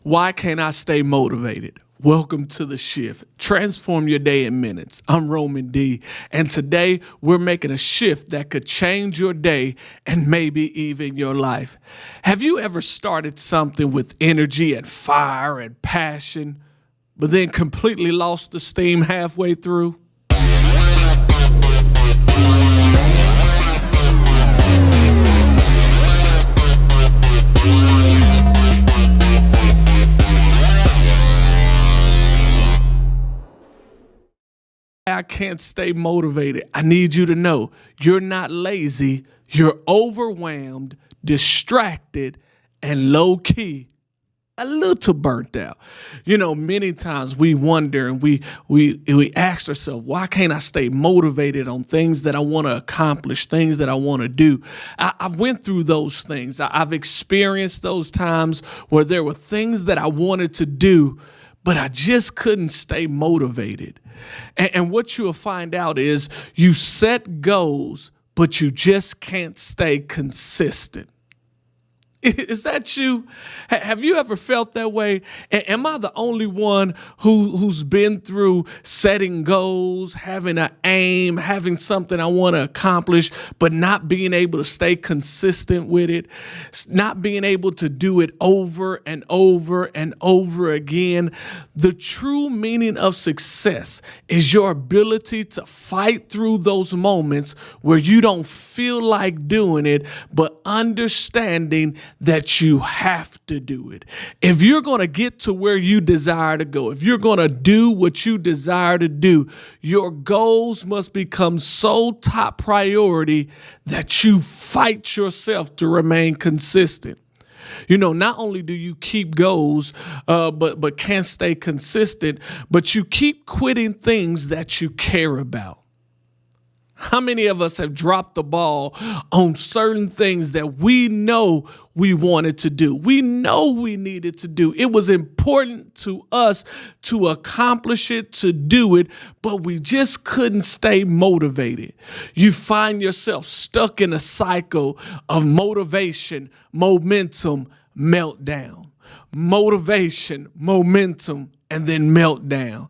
Why can't I stay motivated? Welcome to The Shift. Transform your day in minutes. I'm Roman D. And today we're making a shift that could change your day and maybe even your life. Have you ever started something with energy and fire and passion, but then completely lost the steam halfway through? I can't stay motivated. I need you to know you're not lazy. You're overwhelmed, distracted, and low key, a little burnt out. Many times we wonder and we ask ourselves, why can't I stay motivated on things that I want to accomplish, things that I want to do? I went through those things. I've experienced those times where there were things that I wanted to do, but I just couldn't stay motivated. And what you'll find out is you set goals, but you just can't stay consistent. Is that you? Have you ever felt that way? Am I the only one who's been through setting goals, having an aim, having something I want to accomplish, but not being able to stay consistent with it, not being able to do it over and over and over again? The true meaning of success is your ability to fight through those moments where you don't feel like doing it, but understanding that you have to do it. If you're going to get to where you desire to go, if you're going to do what you desire to do, your goals must become so top priority that you fight yourself to remain consistent. Not only do you keep goals, but can't stay consistent, but you keep quitting things that you care about. How many of us have dropped the ball on certain things that we know we wanted to do? We know we needed to do. It was important to us to accomplish it, to do it, but we just couldn't stay motivated. You find yourself stuck in a cycle of motivation, momentum, meltdown. Motivation, momentum, and then meltdown.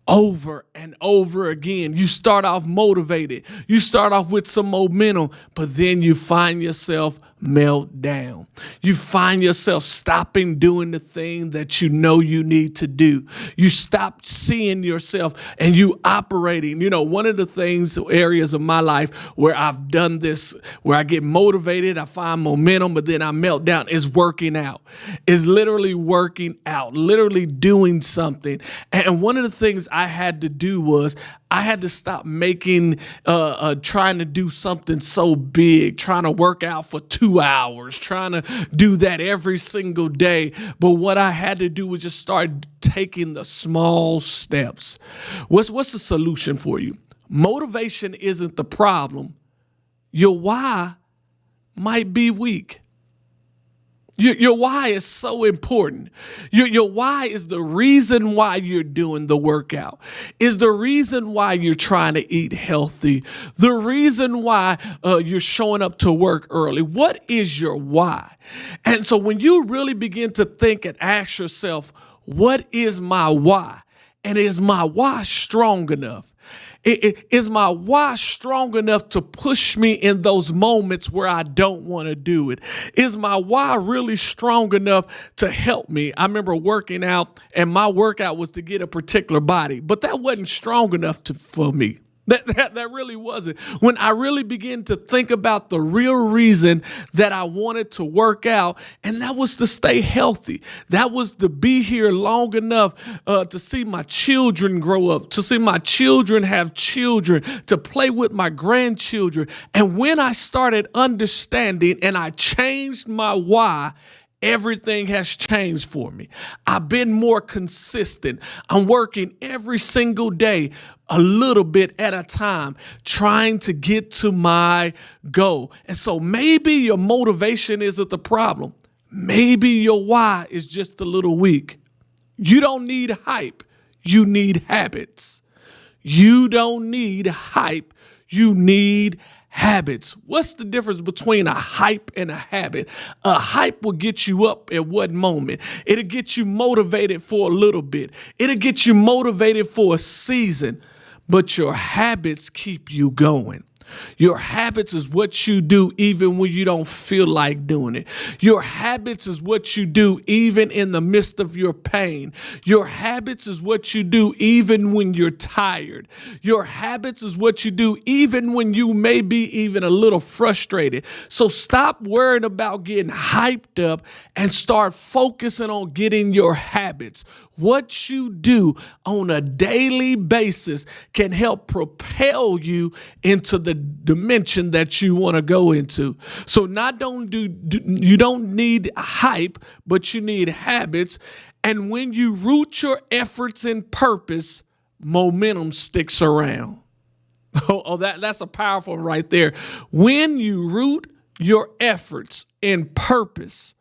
Over and over again. You start off motivated. You start off with some momentum, but then you find yourself melt down. You find yourself stopping doing the thing that you know you need to do. You stop seeing yourself and you operating. One of the areas of my life where I've done this, where I get motivated, I find momentum, but then I melt down, is working out. Is literally working out, literally doing something. And one of the things I had to do was I had to stop trying to do something so big, trying to work out for 2 hours, trying to do that every single day. But what I had to do was just start taking the small steps. What's the solution for you? Motivation isn't the problem. Your why might be weak. Your why is so important. Your why is the reason why you're doing the workout, is the reason why you're trying to eat healthy, the reason why you're showing up to work early. What is your why? And so when you really begin to think and ask yourself, what is my why? And is my why strong enough? Is my why strong enough to push me in those moments where I don't want to do it? Is my why really strong enough to help me? I remember working out, and my workout was to get a particular body, but that wasn't strong enough for me. That really wasn't. When I really began to think about the real reason that I wanted to work out, and that was to stay healthy. That was to be here long enough to see my children grow up, to see my children have children, to play with my grandchildren. And when I started understanding and I changed my why, everything has changed for me. I've been more consistent. I'm working every single day, a little bit at a time, trying to get to my goal. And so maybe your motivation isn't the problem. Maybe your why is just a little weak. You don't need hype. You need habits. You don't need hype. You need Habits. What's the difference between a hype and a habit? A hype will get you up at one moment. It'll get you motivated for a little bit. It'll get you motivated for a season, but your habits keep you going. Your habits is what you do even when you don't feel like doing it. Your habits is what you do even in the midst of your pain. Your habits is what you do even when you're tired. Your habits is what you do even when you may be even a little frustrated. So stop worrying about getting hyped up and start focusing on getting your habits. What you do on a daily basis can help propel you into the dimension that you want to go into. So you don't need hype, but you need habits. And when you root your efforts in purpose, momentum sticks around. That's a powerful one right there. When you root your efforts in purpose,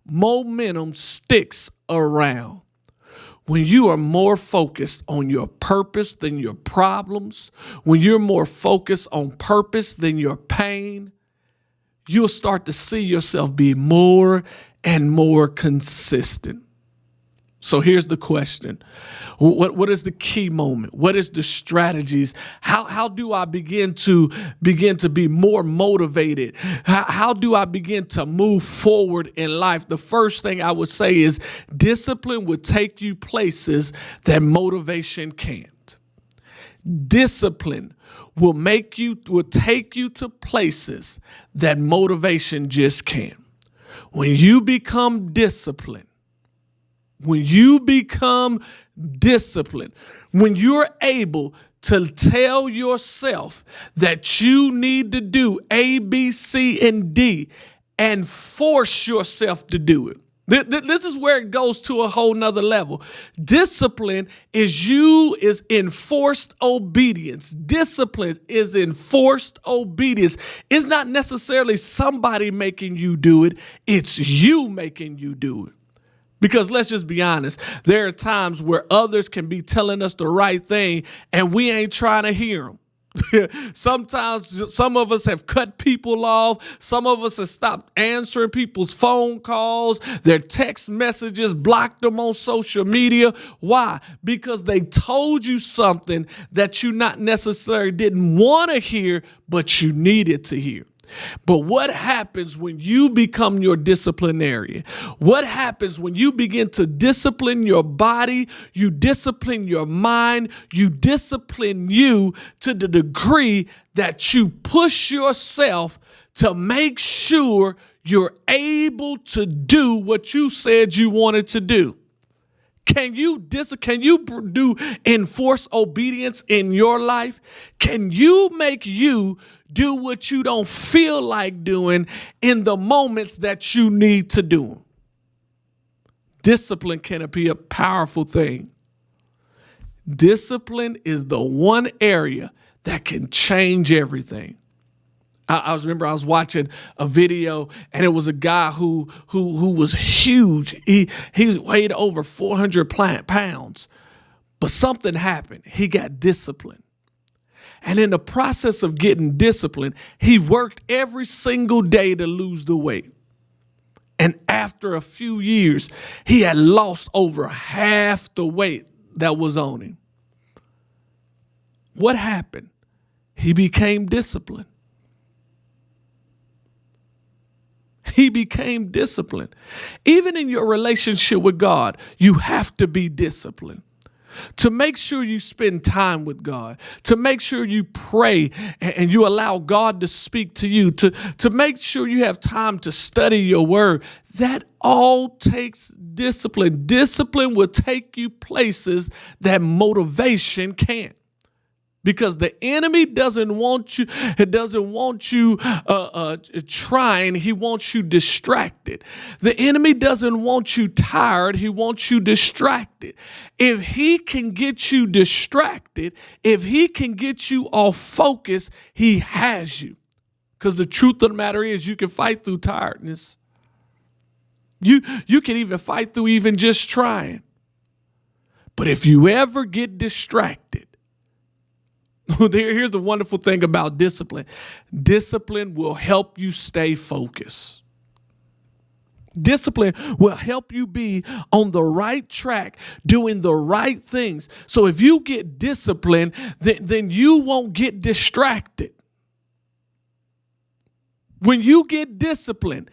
momentum sticks around. When you are more focused on your purpose than your problems, when you're more focused on purpose than your pain, you'll start to see yourself be more and more consistent. So here's the question. What is the key moment? What is the strategies? How do I begin to be more motivated? How do I begin to move forward in life? The first thing I would say is discipline will take you places that motivation can't. Discipline will take you to places that motivation just can't. When you become disciplined, when you're able to tell yourself that you need to do A, B, C, and D and force yourself to do it. This is where it goes to a whole nother level. Discipline is enforced obedience. Discipline is enforced obedience. It's not necessarily somebody making you do it. It's you making you do it. Because let's just be honest, there are times where others can be telling us the right thing and we ain't trying to hear them. Sometimes some of us have cut people off. Some of us have stopped answering people's phone calls, their text messages, blocked them on social media. Why? Because they told you something that you not necessarily didn't want to hear, but you needed to hear. But what happens when you become your disciplinarian? What happens when you begin to discipline your body, you discipline your mind, you discipline you to the degree that you push yourself to make sure you're able to do what you said you wanted to do? Can you do enforced obedience in your life? Can you make you do what you don't feel like doing in the moments that you need to do them? Discipline can be a powerful thing. Discipline is the one area that can change everything. I was watching a video and it was a guy who was huge. He weighed over 400 pounds, but something happened. He got disciplined. And in the process of getting disciplined, he worked every single day to lose the weight. And after a few years, he had lost over half the weight that was on him. What happened? He became disciplined. He became disciplined. Even in your relationship with God, you have to be disciplined. To make sure you spend time with God, to make sure you pray and you allow God to speak to you, to make sure you have time to study your word, that all takes discipline. Discipline will take you places that motivation can't. Because the enemy doesn't want you trying. He wants you distracted. The enemy doesn't want you tired. He wants you distracted. If he can get you distracted, if he can get you off focus, he has you. Because the truth of the matter is you can fight through tiredness. You can even fight through even just trying. But if you ever get distracted, Here's the wonderful thing about discipline. Discipline will help you stay focused. Discipline will help you be on the right track, doing the right things. So if you get disciplined, then you won't get distracted. When you get disciplined,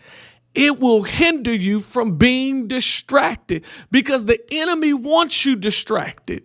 it will hinder you from being distracted because the enemy wants you distracted.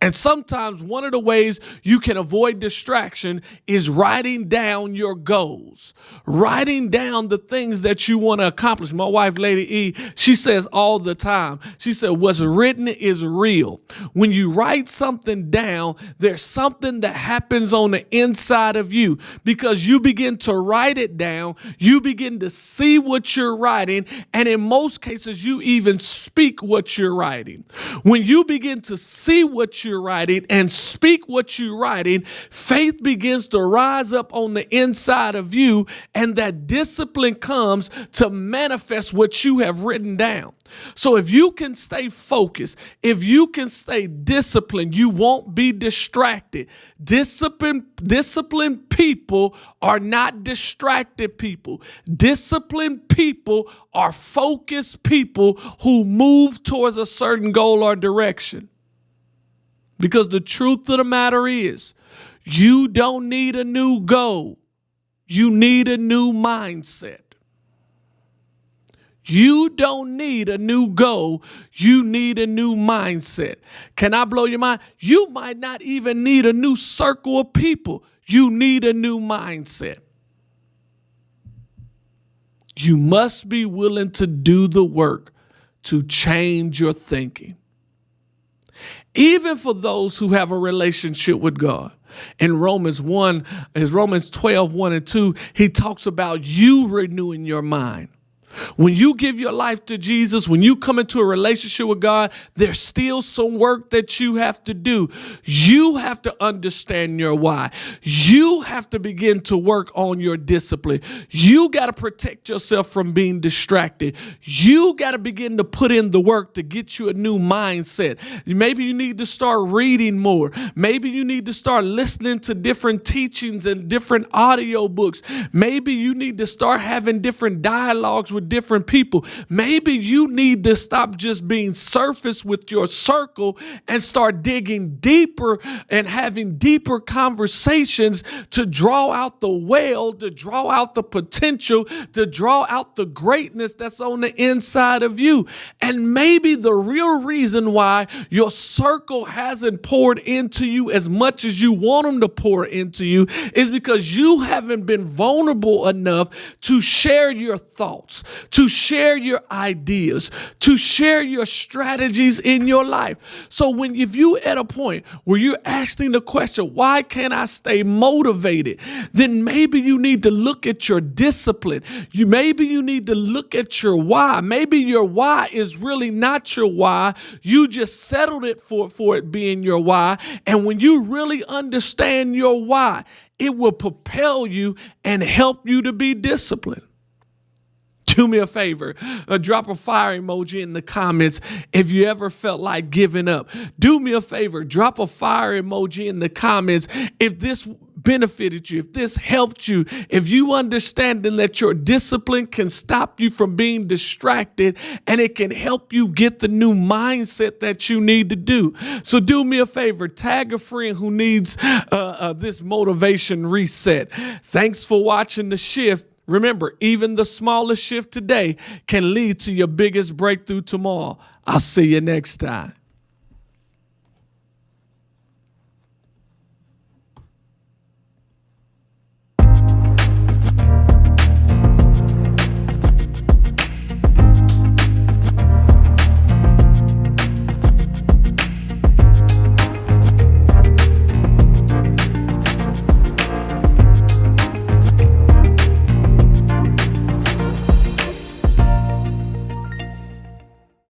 And sometimes one of the ways you can avoid distraction is writing down your goals, writing down the things that you want to accomplish. My wife, Lady E, she says all the time, she said, what's written is real. When you write something down, there's something that happens on the inside of you because you begin to write it down. You begin to see what you're writing. And in most cases, you even speak what you're writing. When you begin to see what you're writing and speak what you're writing, faith begins to rise up on the inside of you, and that discipline comes to manifest what you have written down. So if you can stay focused, if you can stay disciplined, you won't be distracted. Disciplined people are not distracted people. Disciplined people are focused people who move towards a certain goal or direction. Because the truth of the matter is, you don't need a new goal. You need a new mindset. You don't need a new goal. You need a new mindset. Can I blow your mind? You might not even need a new circle of people. You need a new mindset. You must be willing to do the work to change your thinking. Even for those who have a relationship with God. In Romans 12, 1 and 2, he talks about you renewing your mind. When you give your life to Jesus, when you come into a relationship with God, there's still some work that you have to do. You have to understand your why. You have to begin to work on your discipline. You got to protect yourself from being distracted. You got to begin to put in the work to get you a new mindset. Maybe you need to start reading more. Maybe you need to start listening to different teachings and different audio books. Maybe you need to start having different dialogues with different people. Maybe you need to stop just being surface with your circle and start digging deeper and having deeper conversations to draw out the well, to draw out the potential, to draw out the greatness that's on the inside of you. And maybe the real reason why your circle hasn't poured into you as much as you want them to pour into you is because you haven't been vulnerable enough to share your thoughts, to share your ideas, to share your strategies in your life. So if you at a point where you're asking the question, why can't I stay motivated? Then maybe you need to look at your discipline. Maybe you need to look at your why. Maybe your why is really not your why. You just settled it for it being your why. And when you really understand your why, it will propel you and help you to be disciplined. Do me a favor, drop a fire emoji in the comments if you ever felt like giving up. Do me a favor, drop a fire emoji in the comments if this benefited you, if this helped you, if you understand that your discipline can stop you from being distracted and it can help you get the new mindset that you need to do. So do me a favor, tag a friend who needs this motivation reset. Thanks for watching The Shift. Remember, even the smallest shift today can lead to your biggest breakthrough tomorrow. I'll see you next time.